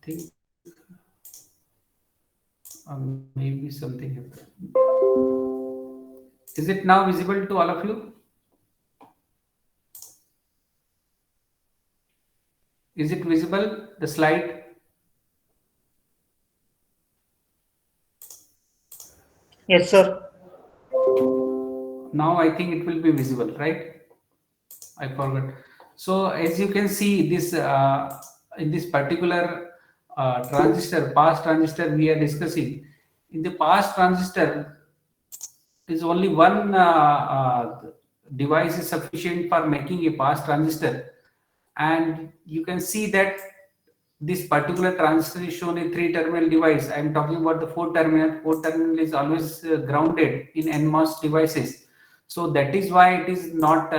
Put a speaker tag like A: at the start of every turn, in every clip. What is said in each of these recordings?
A: think maybe something happened. Is it now visible to all of you? Is it visible, the slide?
B: Yes, sir.
A: Now I think it will be visible, right? I forgot. So as you can see, this in this particular transistor, pass transistor we are discussing. In the pass transistor, is only one device is sufficient for making a pass transistor, and you can see that this particular transistor is shown a three terminal device. I am talking about the four terminal. Four terminal is always grounded in NMOS devices, so that is why it is not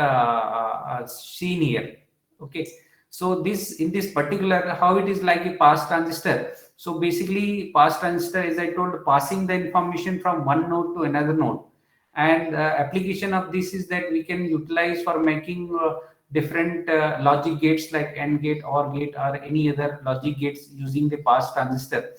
A: seen here. Okay, so this in this particular, how it is like a pass transistor. So basically pass transistor, as I told, passing the information from one node to another node, and application of this is that we can utilize for making different logic gates like AND gate, OR gate, or any other logic gates using the pass transistor.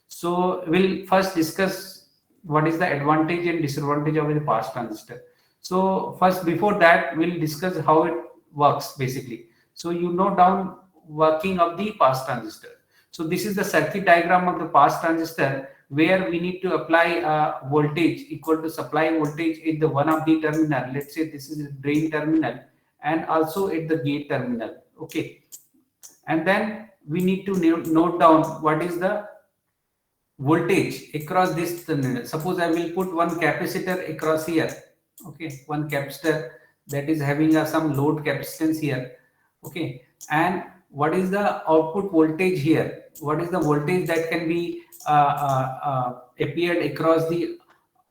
A: So we'll first discuss what is the advantage and disadvantage of the pass transistor. So first, before that, we'll discuss how it works basically. So you note down working of the pass transistor. So this is the circuit diagram of the pass transistor, where we need to apply a voltage equal to supply voltage in the one of the terminal. Let's say this is a drain terminal, and also at the gate terminal. Okay, and then we need to note down what is the voltage across this terminal. Suppose I will put one capacitor across here. Okay, one capacitor that is having some load capacitance here. Okay, and what is the output voltage here? What is the voltage that can be appeared across the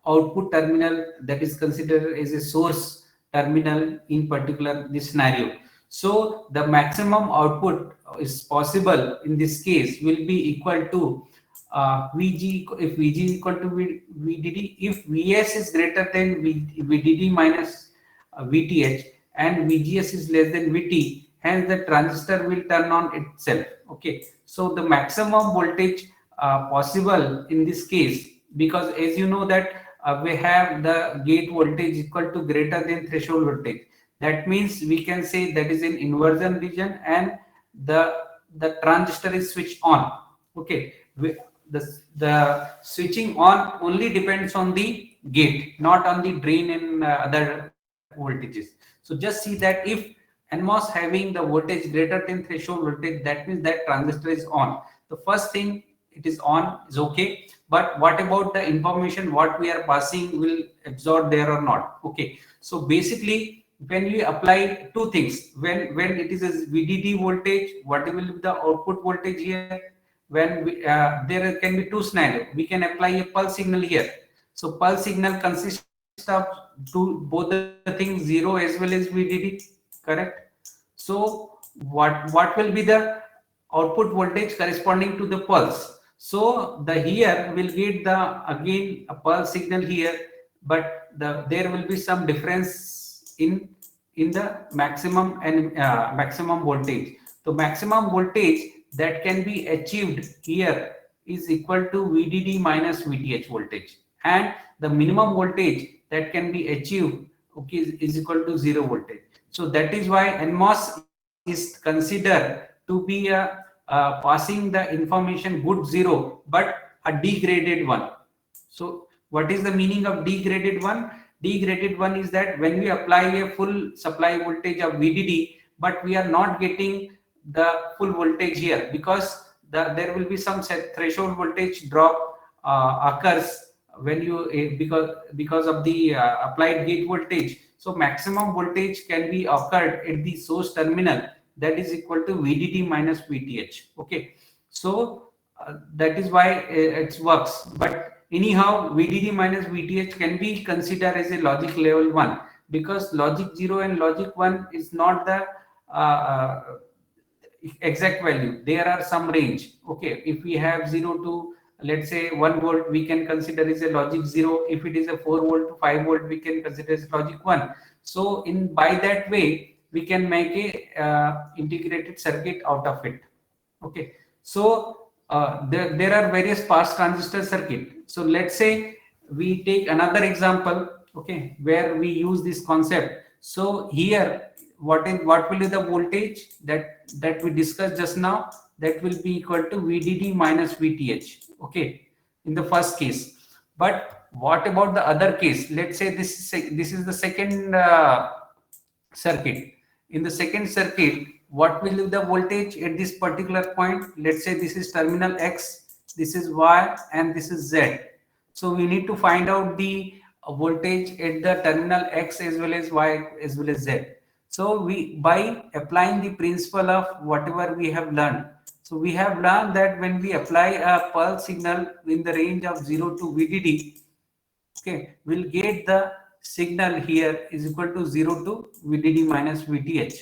A: output terminal, that is considered as a source terminal in particular this scenario? So the maximum output is possible in this case will be equal to Vg, if Vg is equal to Vdd, if Vs is greater than Vdd minus Vth, and Vgs is less than Vt, hence the transistor will turn on itself. Okay, so the maximum voltage possible in this case, because as you know that we have the gate voltage equal to greater than threshold voltage. That means we can say that is an inversion region, and the transistor is switched on. Okay, the switching on only depends on the gate, not on the drain and other voltages. So just see that if NMOS having the voltage greater than threshold voltage, that means that transistor is on. The first thing, it is on, is okay. But what about the information what we are passing will absorb there or not? Okay, so basically when we apply two things, when it is a VDD voltage, what will be the output voltage here? When there can be two scenarios, we can apply a pulse signal here. So pulse signal consists of both the things, 0 as well as VDD, correct? So what will be the output voltage corresponding to the pulse? So the here will get the again a pulse signal here, but there will be some difference in the maximum and maximum voltage. So maximum voltage that can be achieved here is equal to VDD minus VTH voltage, and the minimum voltage that can be achieved, okay, is equal to zero voltage. So that is why NMOS is considered to be passing the information good zero, but a degraded one. So what is the meaning of degraded one? Degraded one is that when we apply a full supply voltage of VDD, but we are not getting the full voltage here, because there will be some threshold voltage drop occurs when you because of the applied gate voltage. So maximum voltage can be occurred at the source terminal, that is equal to VDD minus VTH. Okay, so that is why it works. But anyhow, VDD minus VTH can be considered as a logic level 1, because logic 0 and logic 1 is not the uh, exact value. There are some range. Okay, if we have 0 to, let's say, 1 volt, we can consider as a logic 0. If it is a 4 volt to 5 volt, we can consider as logic 1. So in by that way we can make a integrated circuit out of it. Okay, so there are various pass transistor circuit. So let's say we take another example, okay, where we use this concept. So here, what will be the voltage that we discussed just now? That will be equal to VDD minus VTH, okay, in the first case. But what about the other case? Let's say this is the second circuit. In the second circuit, what will be the voltage at this particular point? Let's say this is terminal X, this is Y, and this is Z. So we need to find out the voltage at the terminal X as well as Y as well as Z. So we, by applying the principle of whatever we have learned, so we have learned that when we apply a pulse signal in the range of 0 to VDD, okay, we'll get the signal here is equal to 0 to VDD minus VTH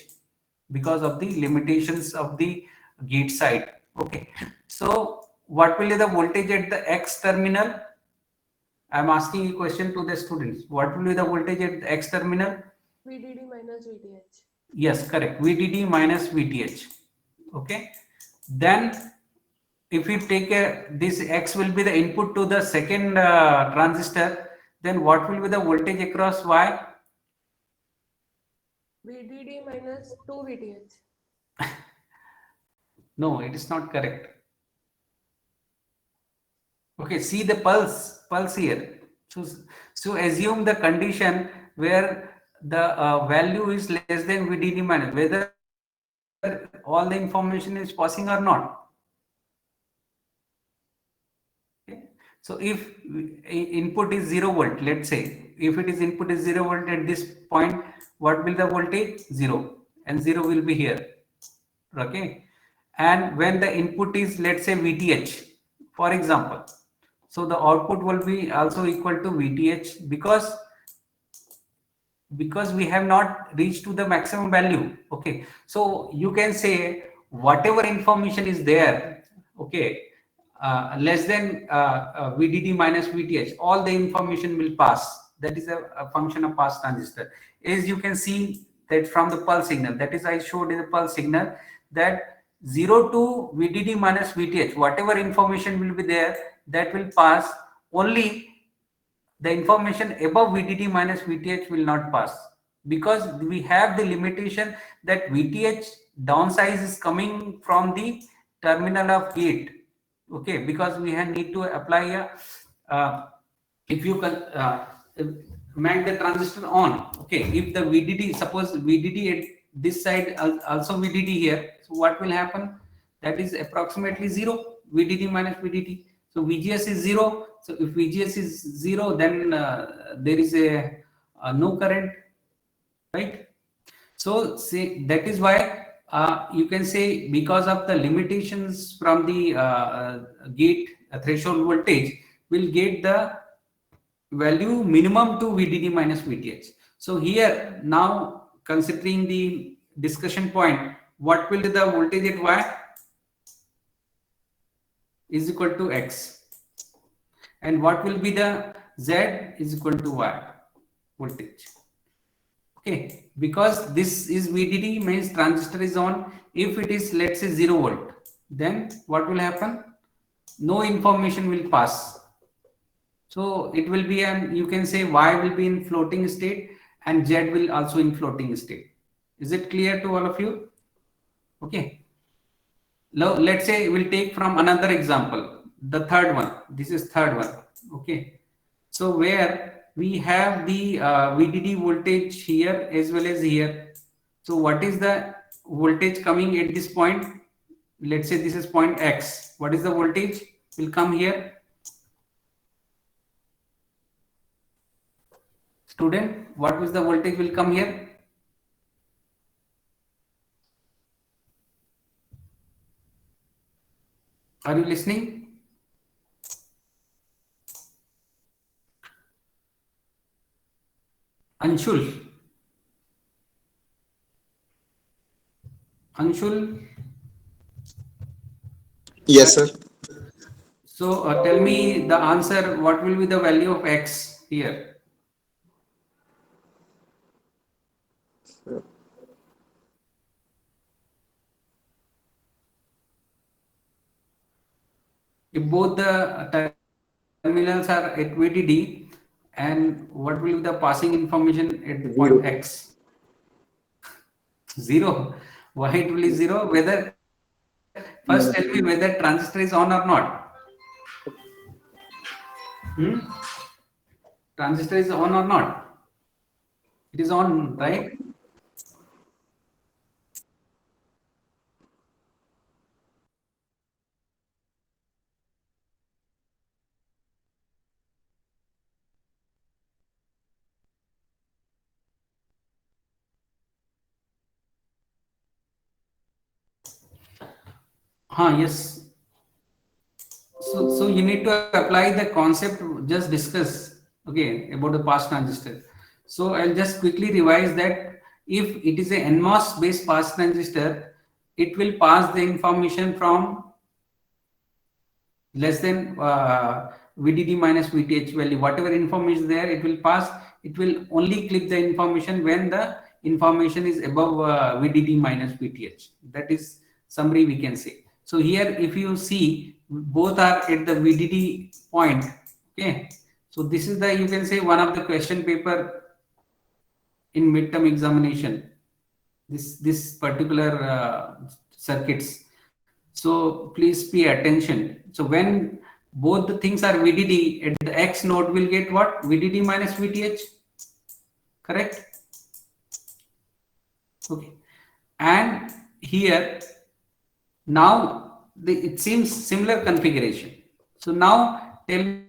A: because of the limitations of the gate side. Okay, so what will be the voltage at the X terminal? I'm asking a question to the students. What will be the voltage at the X terminal?
C: VDD minus VTH.
A: Yes, correct. VDD minus VTH. Okay, then if we take this X will be the input to the second transistor, then what will be the voltage across Y?
C: VDD minus 2 VTH.
A: No, it is not correct. Okay, see the pulse here. So assume the condition where the value is less than VDD minus, whether all the information is passing or not. Okay. So if input is 0 volt, let's say, if it is input is 0 volt at this point, what will the voltage? 0, and 0 will be here. Okay. And when the input is, let's say, VTH, for example, so the output will be also equal to VTH because we have not reached to the maximum value. Okay, so you can say whatever information is there, okay, less than VDD minus VTH, all the information will pass. That is a function of pass transistor. As you can see that from the pulse signal, that is I showed in the pulse signal that 0 to VDD minus VTH, whatever information will be there, that will pass. Only the information above VDD minus VTH will not pass because we have the limitation that VTH downsize is coming from the terminal of gate. Okay, because we need to apply a if you can make the transistor on. Okay, if the VDD, suppose VDD at this side also VDD here, so what will happen? That is approximately 0, VDD minus VDD. So VGS is 0. So if VGS is 0, then there is a no current, right? So say that is why you can say because of the limitations from the gate threshold voltage, will get the value minimum to VDD minus VTH. So here now considering the discussion point, what will be the voltage at Y is equal to X, and what will be the Z is equal to Y voltage. Okay, because this is VDD means transistor is on. If it is, let's say, 0 volt, then what will happen? No information will pass. So it will be, and you can say Y will be in floating state and Z will also in floating state. Is it clear to all of you? Okay. Now let's say we'll take from another example, the third one. This is third one. Okay. So where we have the VDD voltage here as well as here. So what is the voltage coming at this point? Let's say this is point X. What is the voltage will come here? Student, what is the voltage will come here? Are you listening? Anshul. Anshul.
D: Yes, sir.
A: So tell me the answer. What will be the value of X here? if both the terminals are at VDD, and what will be the passing information at the point X? Zero. Why it will be zero? Whether first tell me whether transistor is on or not. Hmm? Transistor is on or not? It is on, right? Yes. So you need to apply the concept just discuss, okay, about the pass transistor. So I'll just quickly revise that if it is a NMOS based pass transistor, it will pass the information from less than VDD minus VTH value. Whatever information is there, it will pass. It will only clip the information when the information is above VDD minus VTH. That is summary we can say. So here, if you see, both are at the VDD point. Okay. So this is the, you can say, one of the question paper in midterm examination. This particular circuits. So please pay attention. So when both the things are VDD, at the X node will get what? VDD minus VTH, correct? Okay. And here, now it seems similar configuration. So now tell me,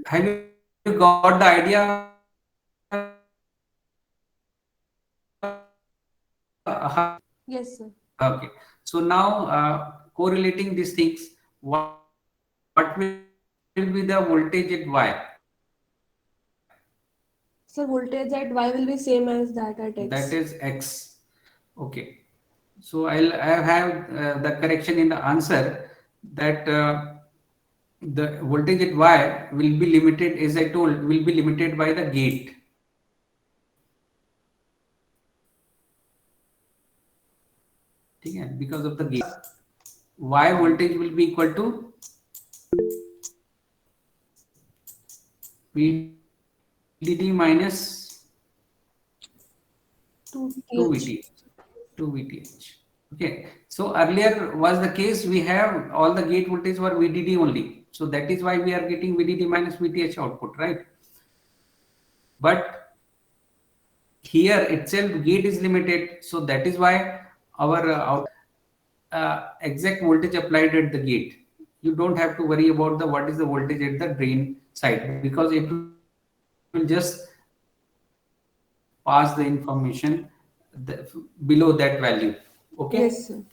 A: have you got the idea?
C: Yes, sir.
A: Okay. So now correlating these things, what will be the voltage at Y?
C: So voltage at Y will be same as that at X.
A: That is X. Okay. So I have the correction in the answer that the voltage at Y will be limited, as I told, will be limited by the gate. Okay, because of the gate, Y voltage will be equal to VDD minus
C: 2
A: 2
C: VTH.
A: VTH. 2 VTH. Okay. So earlier was the case, we have all the gate voltage were VDD only. So that is why we are getting VDD minus VTH output, right? But here itself gate is limited. So that is why our exact voltage applied at the gate. You don't have to worry about the what is the voltage at the drain side, because it will just pass the information below that value. Okay.
C: Yes, sir.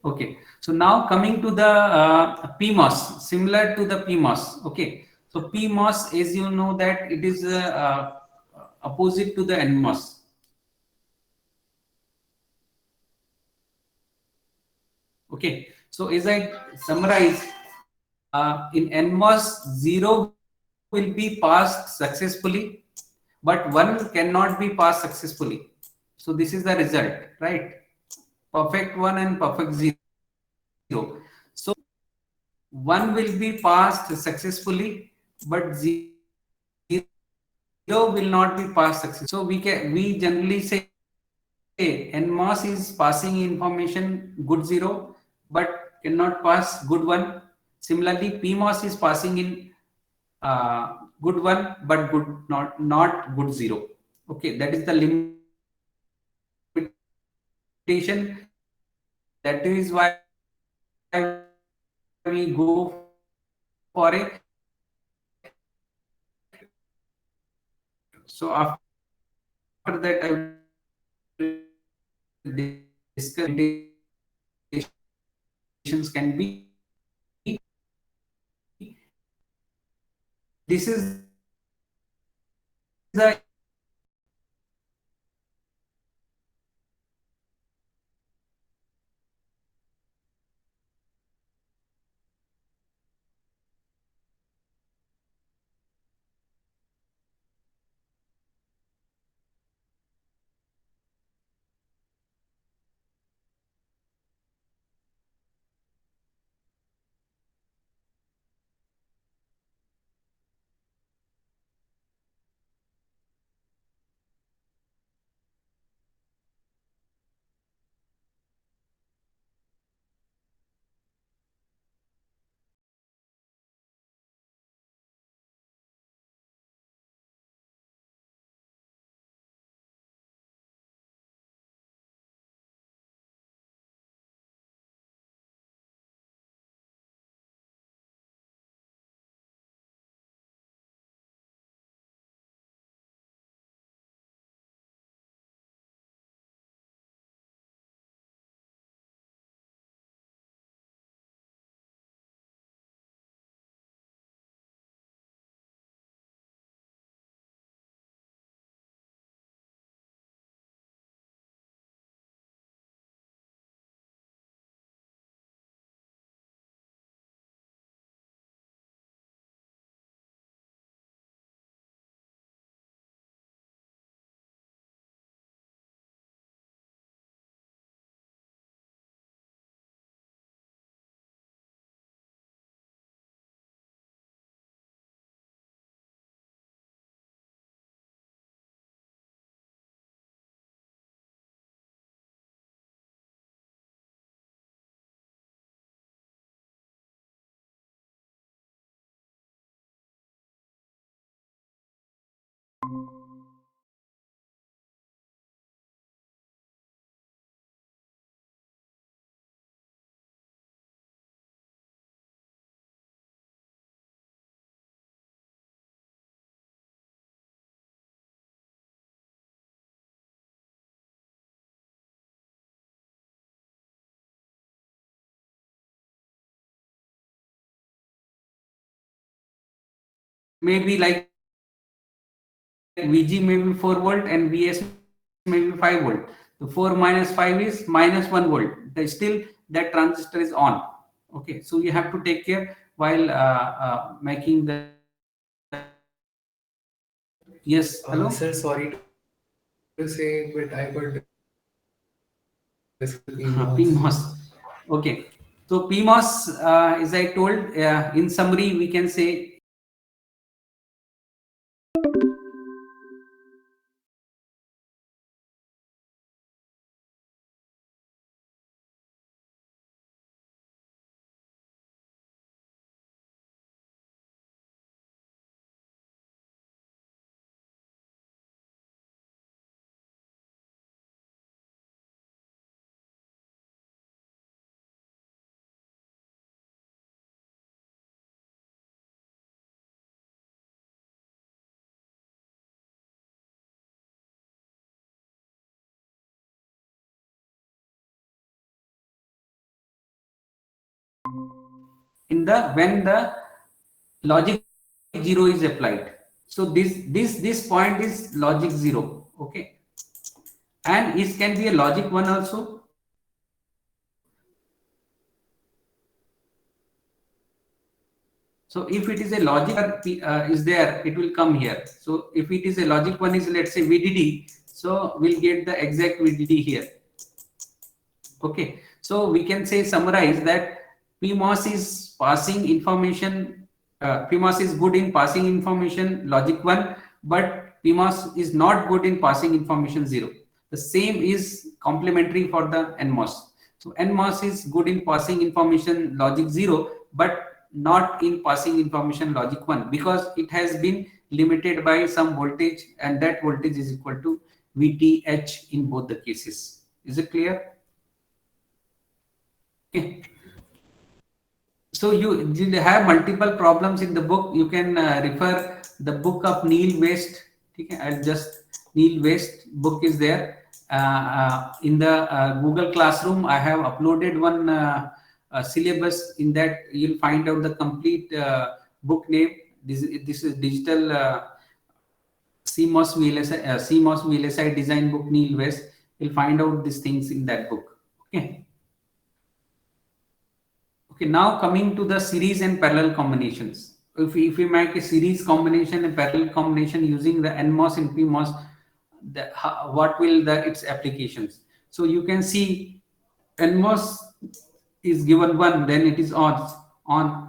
A: Okay. So now coming to the PMOS, similar to the PMOS. Okay. So PMOS, as you know, that it is opposite to the NMOS. Okay. So as I summarize, in NMOS, 0 will be passed successfully, but 1 cannot be passed successfully. So this is the result, right? Perfect 1 and perfect 0. So 1 will be passed successfully, but 0 will not be passed successfully. So we generally say NMOS is passing information good 0, but cannot pass good 1. Similarly, PMOS is passing in good 1, but good not good 0. Okay, that is the limitation. That is why we go for a. So after that, I will discuss limitations can be. This is the maybe like VG may be 4 volt and VS may be 5 volt. So 4 minus 5 is minus 1 volt. Still that transistor is on. Okay, so you have to take care while making the. Yes, hello.
D: Sir, sorry to say, but I could discuss PMOS.
A: PMOS. Okay, so PMOS, as I told, in summary, we can say in the when the logic 0 is applied. So this point is logic 0. Okay, and it can be a logic 1 also. So if it is a logic is there, it will come here. So if it is a logic 1 is, let's say, VDD, so we'll get the exact VDD here. Okay, so we can say, summarize that PMOS is passing information, PMOS is good in passing information logic 1, but PMOS is not good in passing information 0. The same is complementary for the NMOS. So NMOS is good in passing information logic 0, but not in passing information logic 1, because it has been limited by some voltage, and that voltage is equal to VTH in both the cases. Is it clear? Okay. So you have multiple problems in the book. You can refer the book of Neil West. Okay, I'll just Neil West book is there. in the Google Classroom, I have uploaded one syllabus. In that, you'll find out the complete book name. This is digital CMOS VLSI design book, Neil West. You'll find out these things in that book. Okay. Okay. Now coming to the series and parallel combinations. If we make a series combination and parallel combination using the NMOS and PMOS, what will its applications? So you can see NMOS is given 1, then it is on,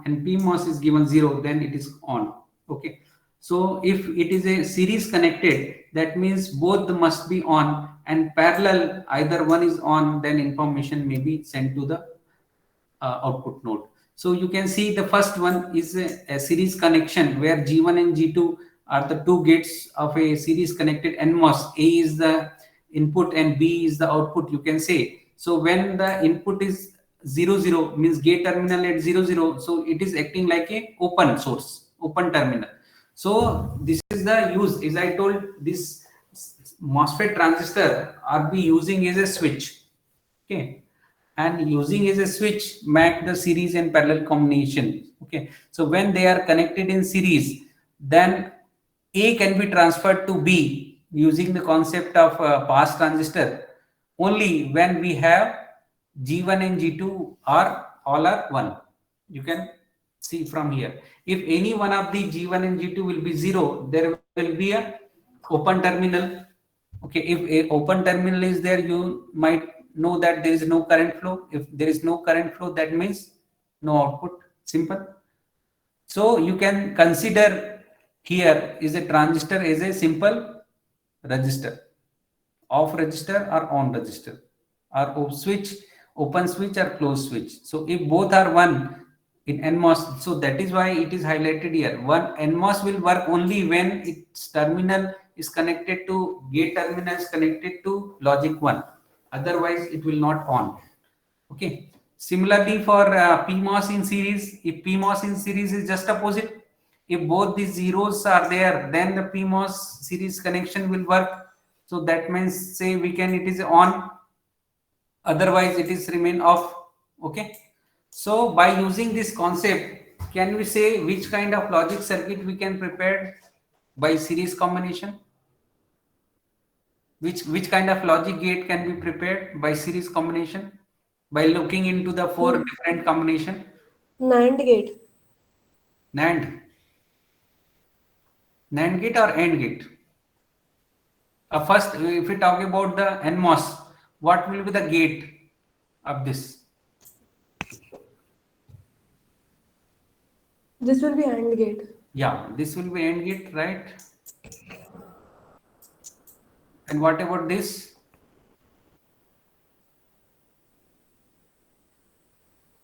A: and PMOS is given 0, then it is on. Okay. So if it is a series connected, that means both must be on, and parallel, either one is on, then information may be sent to the output node. So you can see the first one is a series connection where G1 and G2 are the two gates of a series connected NMOS. A is the input and B is the output, you can say. So when the input is 0, 0, means gate terminal at 0, 0, so it is acting like a open source, open terminal. So this is the use, as I told, this MOSFET transistor are be using as a switch. Okay. And using as a switch, make the series and parallel combination. Okay. So when they are connected in series, then A can be transferred to B using the concept of pass transistor only when we have G1 and G2 are all are 1. You can see from here. If any one of the G1 and G2 will be 0, there will be a open terminal. Okay, if a open terminal is there, you might know that there is no current flow. If there is no current flow, that means no output. Simple. So you can consider here is a transistor as a simple resistor, off resistor or on resistor, or switch, open switch or closed switch. So if both are 1 in NMOS, so that is why it is highlighted here. One NMOS will work only when its terminal is connected to gate terminal is connected to logic 1. Otherwise, it will not on. Okay. Similarly, for PMOS in series, if PMOS in series is just opposite, if both the zeros are there, then the PMOS series connection will work. So that means, say we can, it is on, otherwise it is remain off. Okay. So by using this concept, can we say which kind of logic circuit we can prepare by series combination? Which kind of logic gate can be prepared by series combination by looking into the 4 different combination?
C: NAND gate.
A: NAND gate or AND gate? First, if we talk about the NMOS, what will be the gate of this?
C: This will be AND gate.
A: Yeah, this will be AND gate, right? And what about this?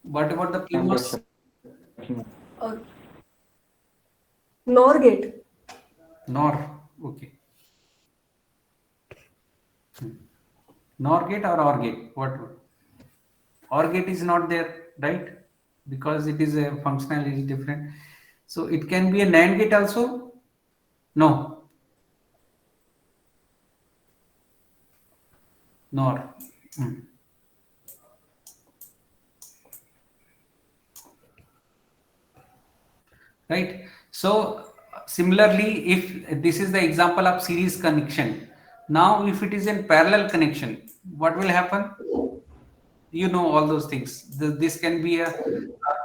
A: What about the PMOS?
C: NOR gate.
A: NOR, okay. NOR gate or OR gate? What? OR gate is not there, right? Because it is a functionality different. So it can be a NAND gate also? No. NOR. Right. So similarly, if this is the example of series connection, now if it is in parallel connection, what will happen? You know all those things. This can be a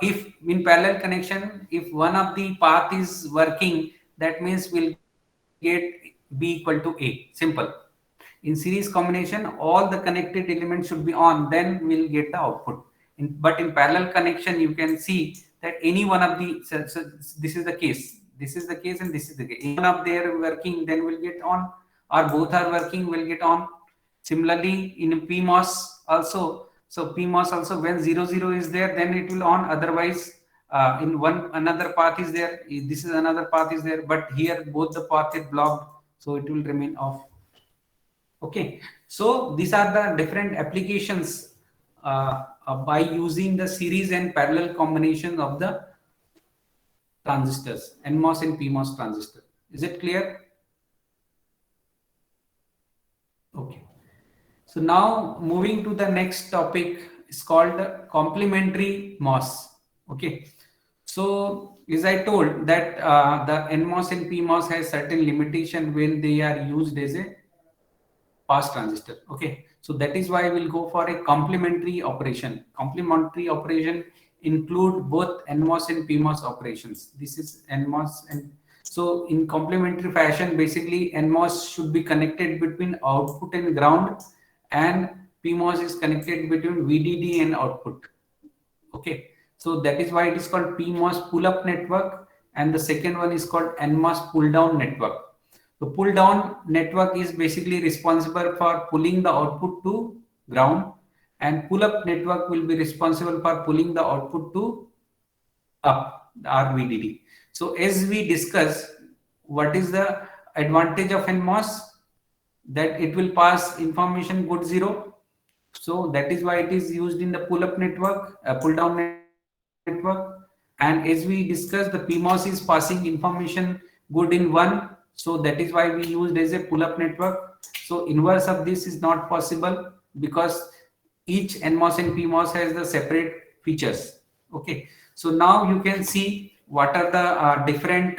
A: if in parallel connection, if one of the path is working, that means we'll get B equal to A. Simple. In series combination, all the connected elements should be on, then we'll get the output. But in parallel connection, you can see that any one of the, so this is the case, this is the case, and this is the case. One of they are working, then we'll get on, or both are working, we'll get on. Similarly, in PMOS also, so PMOS also, when 0, 0 is there, then it will on, otherwise in one another path is there, this is another path is there, but here both the path is blocked, so it will remain off. Okay, so these are the different applications by using the series and parallel combination of the transistors, NMOS and PMOS transistor. Is it clear? Okay. So now moving to the next topic is called complementary MOS. Okay. So as I told that the NMOS and PMOS has certain limitation when they are used as a pass transistor. Okay. So that is why we'll go for a complementary operation. Complementary operation include both NMOS and PMOS operations. This is NMOS, and so in complementary fashion, basically NMOS should be connected between output and ground, and PMOS is connected between VDD and output. Okay, so that is why it is called PMOS pull-up network, and the second one is called NMOS pull-down network. The pull-down network is basically responsible for pulling the output to ground, and pull-up network will be responsible for pulling the output to up, or VDD. So as we discuss, what is the advantage of NMOS? That it will pass information good zero. So that is why it is used in the pull-up network, pull-down network. And as we discussed, the PMOS is passing information good in one. So that is why we used as a pull-up network. So inverse of this is not possible because each NMOS and PMOS has the separate features. Okay. So now you can see what are the different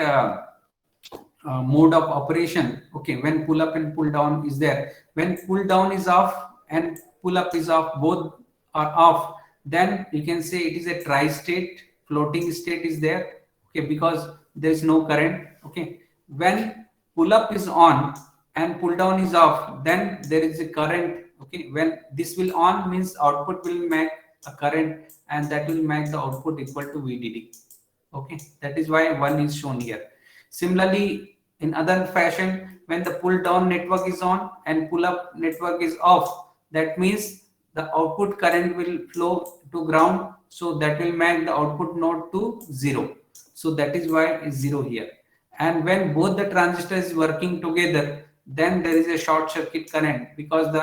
A: mode of operation. Okay, when pull up and pull down is there, when pull down is off and pull up is off, both are off, then you can say it is a tri-state, floating state is there. Okay, because there is no current. Okay, when pull up is on and pull down is off, then there is a current. Okay, when this will on means output will make a current, and that will make the output equal to VDD. Okay, that is why one is shown here. Similarly, in other fashion, when the pull down network is on and pull up network is off, that means the output current will flow to ground, so that will make the output node to zero. So that is why it's zero here. And when both the transistors is working together, then there is a short circuit current because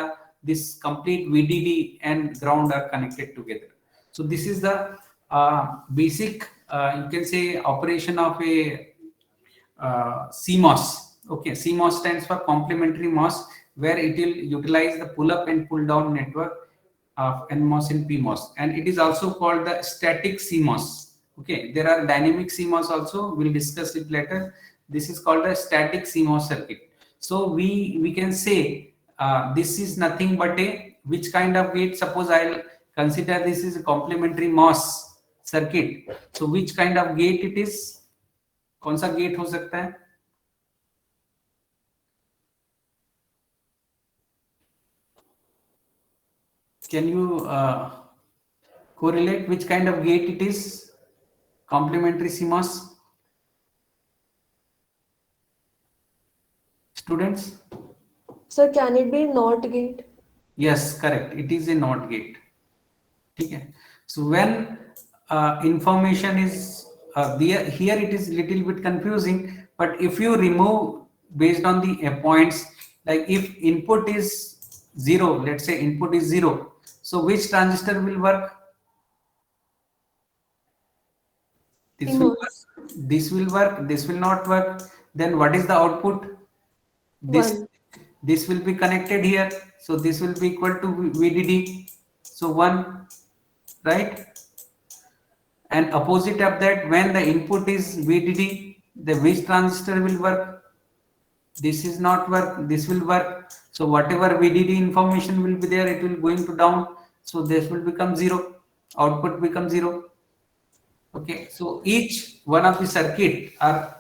A: this complete VDD and ground are connected together. So this is the basic, you can say, operation of a CMOS. Okay, CMOS stands for complementary MOS, where it will utilize the pull-up and pull-down network of NMOS and PMOS, and it is also called the static CMOS. Okay, there are dynamic CMOS also. We'll discuss it later. This is called a static CMOS circuit. So we can say this is nothing but a which kind of gate. Suppose I'll consider this is a complementary MOS circuit. So which kind of gate it is? कौन सा gate हो सकता है? Can you correlate which kind of gate it is? Complementary CMOS. Students?
C: Sir, can it be NOT gate?
A: Yes, correct. It is a NOT gate. Okay. So when information is here it is little bit confusing, but if you remove based on the points, like if input is 0, let's say input is 0, so which transistor will work? This will work, this will work, this will not work. Then what is the output? This will be connected here, so this will be equal to VDD, so 1, right? And opposite of that, when the input is VDD, the which transistor will work? This is not work, this will work. So whatever VDD information will be there, it will going to down. So this will become 0, output becomes 0. Okay, so each one of the circuit are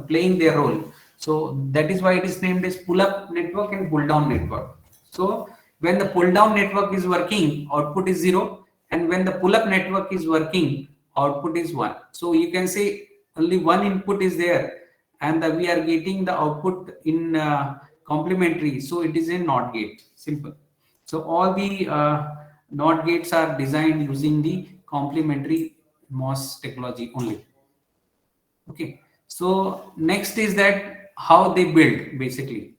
A: playing their role. So that is why it is named as pull-up network and pull-down network. So when the pull-down network is working, output is 0, and when the pull-up network is working, output is 1. So you can say only one input is there, and we are getting the output in complementary. So it is a NOT gate. Simple. So all the NOT gates are designed using the complementary MOS technology only. Okay. So next is that how they build basically.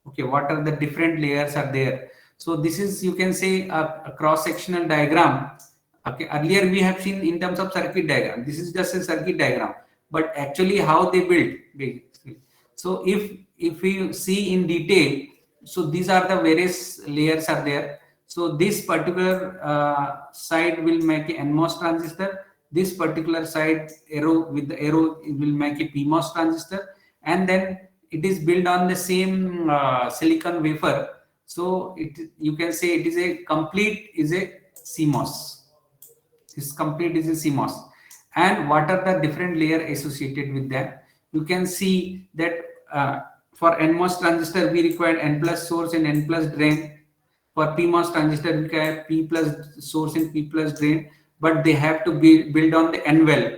A: Okay, what are the different layers are there? So this is, you can say, a cross-sectional diagram. Okay, earlier we have seen in terms of circuit diagram. This is just a circuit diagram, but actually how they build basically. So if we see in detail, so these are the various layers are there. So this particular side will make a NMOS transistor. This particular side arrow with the arrow will make a PMOS transistor, and then it is built on the same silicon wafer. So you can say it is a complete is a CMOS. This complete is a CMOS. And what are the different layer associated with that? You can see that for NMOS transistor we require N plus source and N plus drain. For PMOS transistor we require P plus source and P plus drain, but they have to be built on the N well.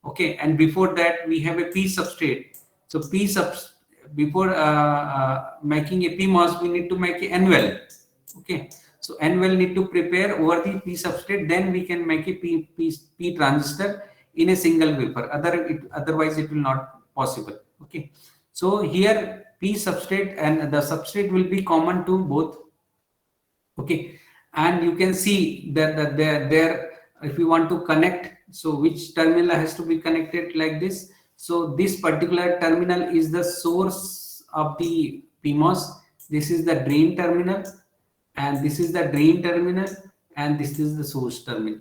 A: Okay, and before that we have a P substrate. So before making a PMOS we need to make a N well. Okay, so N well need to prepare over the P substrate, then we can make a P transistor in a single wafer. Otherwise it will not possible. Okay, so here P substrate and the substrate will be common to both. Okay, and you can see that there if you want to connect, so which terminal has to be connected like this. So this particular terminal is the source of the PMOS. This is the drain terminal, and this is the drain terminal, and this is the source terminal.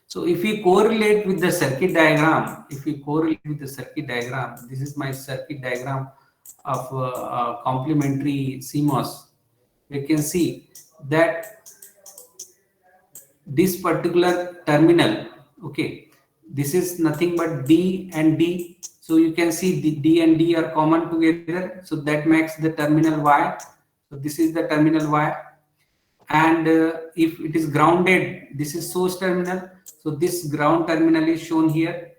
A: So if we correlate with the circuit diagram, this is my circuit diagram of complementary CMOS. We can see that this particular terminal, okay, this is nothing but D and D. So you can see the D and D are common together. So that makes the terminal Y. So this is the terminal Y. And if it is grounded, this is source terminal. So this ground terminal is shown here.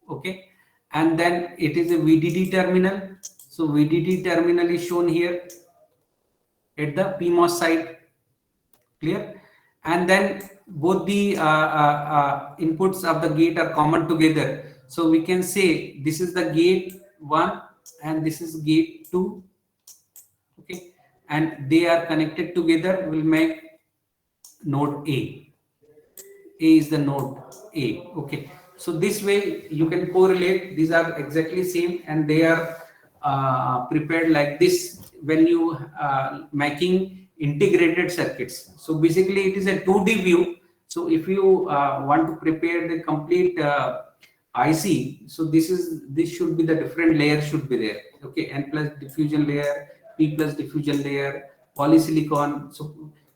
A: Okay. And then it is a VDD terminal. So VDD terminal is shown here at the PMOS side. Clear? And then both the inputs of the gate are common together. So we can say this is the gate 1 and this is gate 2. Okay, and they are connected together will make node A. A is the node A. Okay, so this way you can correlate. These are exactly same, and they are prepared like this when you making integrated circuits. So basically it is a 2D view. So if you want to prepare the complete IC, so this should be the different layers should be there. Okay, N plus diffusion layer, P plus diffusion layer, polysilicon.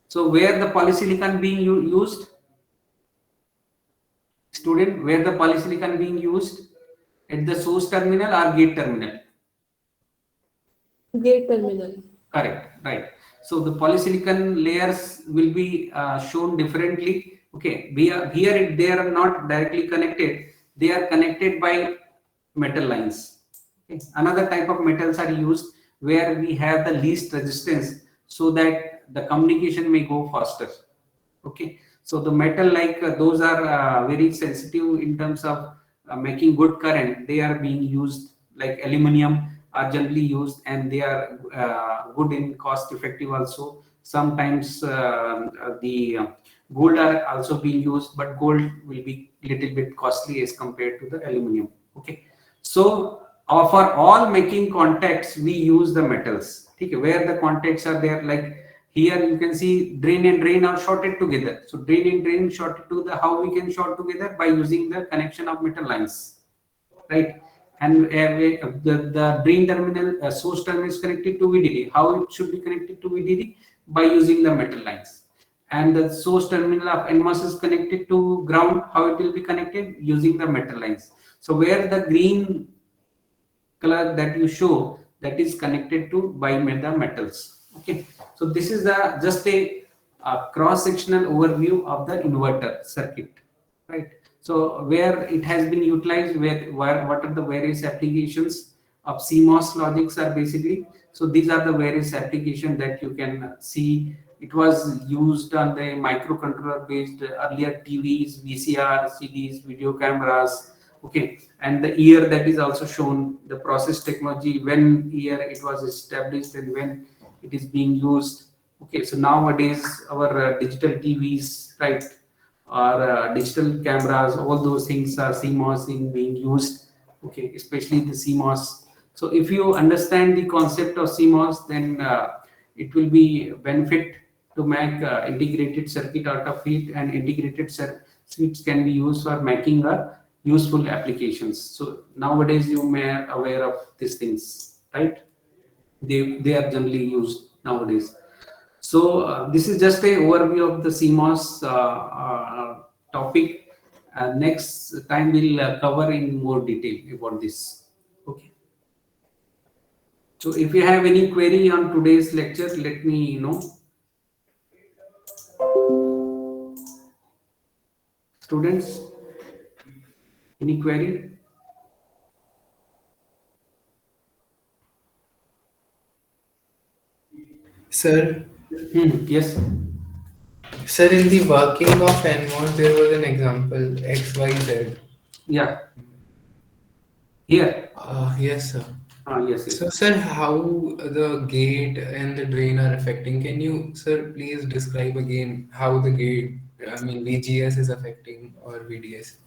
A: So where the polysilicon being used? Student, where the polysilicon being used? At the source terminal or gate terminal?
C: Gate terminal.
A: Correct, right. So the polysilicon layers will be shown differently. Okay, here they are not directly connected. They are connected by metal lines. Okay. Another type of metals are used where we have the least resistance so that the communication may go faster. Okay, so the metal like those are very sensitive in terms of making good current. They are being used, like aluminum are generally used, and they are good in cost effective also. Sometimes the gold are also being used, but gold will be little bit costly as compared to the aluminum. Okay, so for all making contacts we use the metals. Okay, where the contacts are there, like here you can see drain and drain are shorted together. So drain and drain shorted to the, how we can short together? By using the connection of metal lines, right? And the drain terminal, source terminal is connected to VDD. How it should be connected to VDD? By using the metal lines. And the source terminal of NMOS is connected to ground. How it will be connected? Using the metal lines. So where the green color that you show, that is connected to by the metals. Okay, so this is just a cross-sectional overview of the inverter circuit, right? So where it has been utilized, what are the various applications of CMOS logics are basically. So these are the various applications that you can see. It was used on the microcontroller based earlier TVs, VCR, CDs, video cameras. Okay, and the year that is also shown, the process technology, when year it was established and when it is being used. Okay, so nowadays our digital TVs, right, or digital cameras, all those things are CMOS in being used. Okay, especially the CMOS. So if you understand the concept of CMOS, then it will be benefit to make integrated circuit out of it, and integrated circuits can be used for making a useful applications. So nowadays you may are aware of these things, right? They are generally used nowadays. So this is just a overview of the CMOS topic. Next time we'll cover in more detail about this. Okay. So if you have any query on today's lecture, let me know. Students, any query?
D: Sir,
A: Yes.
D: sir, in the working of NMOS, there was an example XYZ.
A: Yeah. Here.
D: Yes, sir.
A: Yes. Yes.
D: So, sir, how the gate and the drain are affecting? Can you, sir, please describe again how the gate, I mean, VGS is affecting or VDS?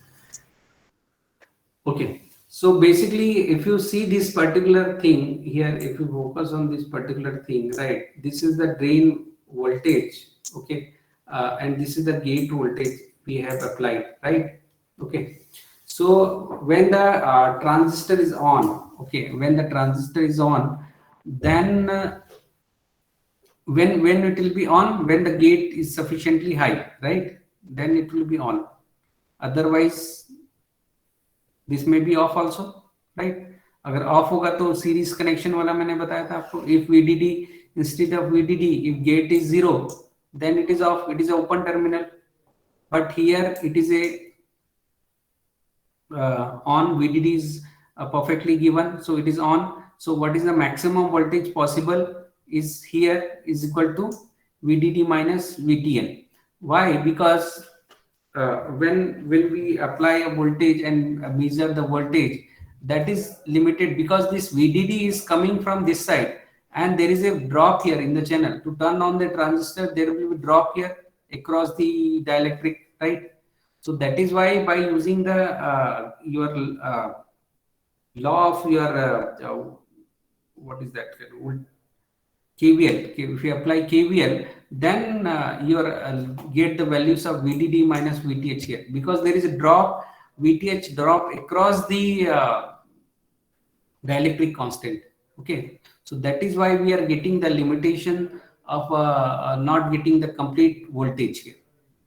A: Okay. So basically, if you see this particular thing here, if you focus on this particular thing, right, this is the drain voltage, okay, and this is the gate voltage we have applied, right? Okay. So when the transistor is on, okay, when the transistor is on, then when it will be on, when the gate is sufficiently high, right, then it will be on. Otherwise this may be off also, right? अगर off होगा तो series connection वाला मैंने बताया था आपको, if VDD instead of VDD, if gate is 0 then it is off, it is open terminal, but here it is a on, VDD is perfectly given, so it is on. So what is the maximum voltage possible is here is equal to VDD minus VTN. Why? Because when we apply a voltage and measure the voltage, that is limited, because this VDD is coming from this side and there is a drop here in the channel. To turn on the transistor, there will be a drop here across the dielectric, right? So that is why by using the your law of your what is that, KVL, if you apply KVL, then you get the values of VDD minus VTH here, because there is a drop, VTH drop across the dielectric constant. Okay, so that is why we are getting the limitation of not getting the complete voltage here.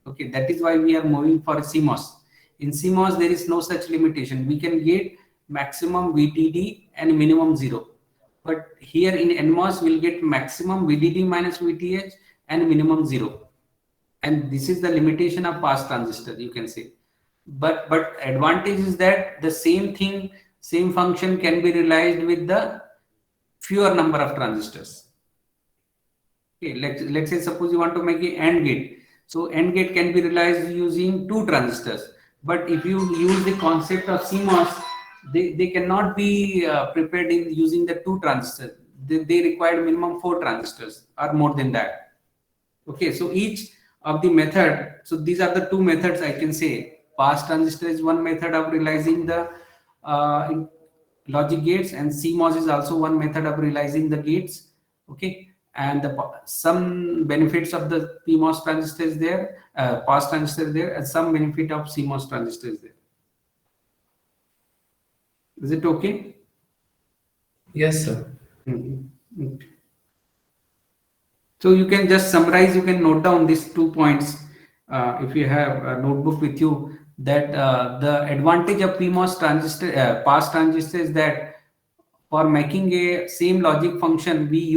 A: Okay, that is why we are moving for CMOS. In CMOS, there is no such limitation. We can get maximum VDD and minimum 0. But here in NMOS, we'll get maximum VDD minus VTH and minimum 0. And this is the limitation of pass transistor, you can say. But advantage is that the same thing, same function can be realized with the fewer number of transistors. Okay, let's say suppose you want to make an AND gate. So AND gate can be realized using 2 transistors. But if you use the concept of CMOS, they cannot be prepared in using the 2 transistors. They require minimum 4 transistors or more than that. Okay, so each of the method, so these are the 2 methods I can say. Pass transistor is one method of realizing the logic gates, and CMOS is also one method of realizing the gates. Okay, and some benefits of the PMOS transistor is there, pass transistor is there, and some benefit of CMOS transistor is there. Is it okay?
D: Yes, sir.
A: Mm-hmm. So you can just summarize, you can note down these 2 points if you have a notebook with you, that the advantage of PMOS transistor, pass transistor, is that for making a same logic function, we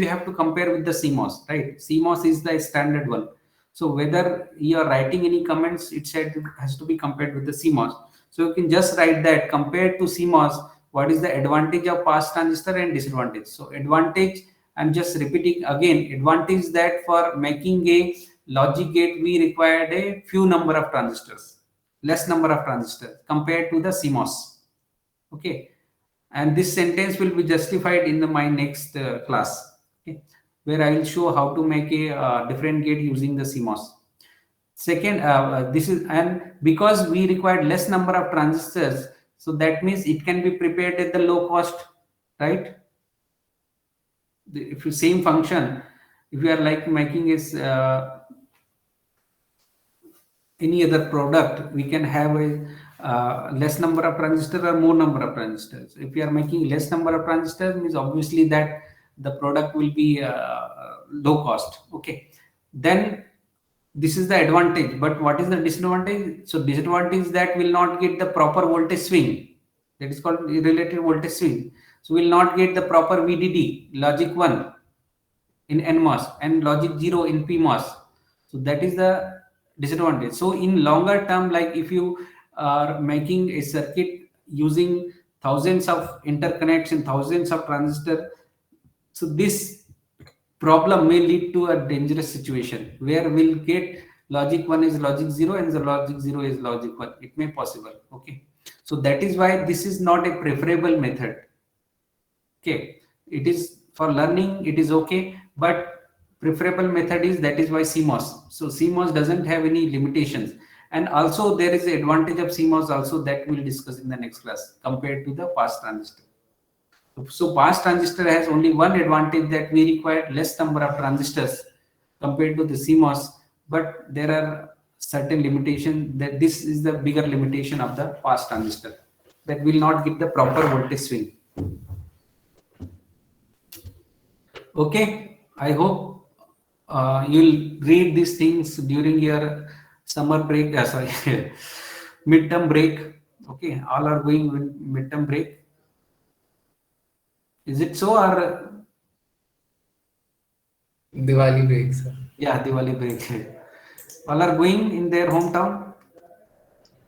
A: have to compare with the CMOS, right? CMOS is the standard one. So whether you are writing any comments, it has to be compared with the CMOS. So you can just write that compared to CMOS, what is the advantage of pass transistor and disadvantage. So advantage, I'm just repeating again, advantage is that for making a logic gate, we required a few number of transistors, less number of transistors compared to the CMOS. Okay. And this sentence will be justified in my next class, okay, where I will show how to make a different gate using the CMOS. Second, this is, and because we required less number of transistors, so that means it can be prepared at the low cost, right? if you same function, if you are like making is any other product, we can have a less number of transistors or more number of transistors. If we are making less number of transistors, means obviously that the product will be low cost. Okay, then this is the advantage. But what is the disadvantage? So disadvantage is that will not get the proper voltage swing. That is called related voltage swing. So will not get the proper VDD, logic 1 in NMOS and logic 0 in PMOS. So that is the disadvantage. So in longer term, like if you are making a circuit using thousands of interconnects and thousands of transistors, so this problem may lead to a dangerous situation where we'll get logic 1 is logic 0 and the logic 0 is logic 1. It may possible. Okay. So that is why this is not a preferable method. Okay. It is for learning, it is okay, but preferable method is, that is why CMOS. So CMOS doesn't have any limitations. And also there is the advantage of CMOS also that we'll discuss in the next class compared to the pass transistor. So pass transistor has only one advantage, that we require less number of transistors compared to the CMOS, but there are certain limitations, that this is the bigger limitation of the pass transistor, that will not give the proper voltage swing. Okay, I hope you'll read these things during your summer break, sorry, midterm break. Okay, all are going with midterm break. Is it so, or
D: Diwali break, sir.
A: yeah, Diwali break? All are going in their hometown?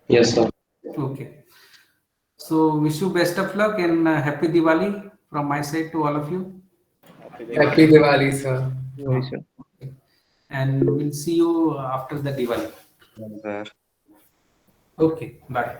E: Yes, sir.
A: Okay. So wish you best of luck and happy Diwali from my side to all of you.
D: Happy Diwali, sir.
B: Yes, sir.
A: And we'll see you after the Diwali.
E: Sir.
A: Okay, bye.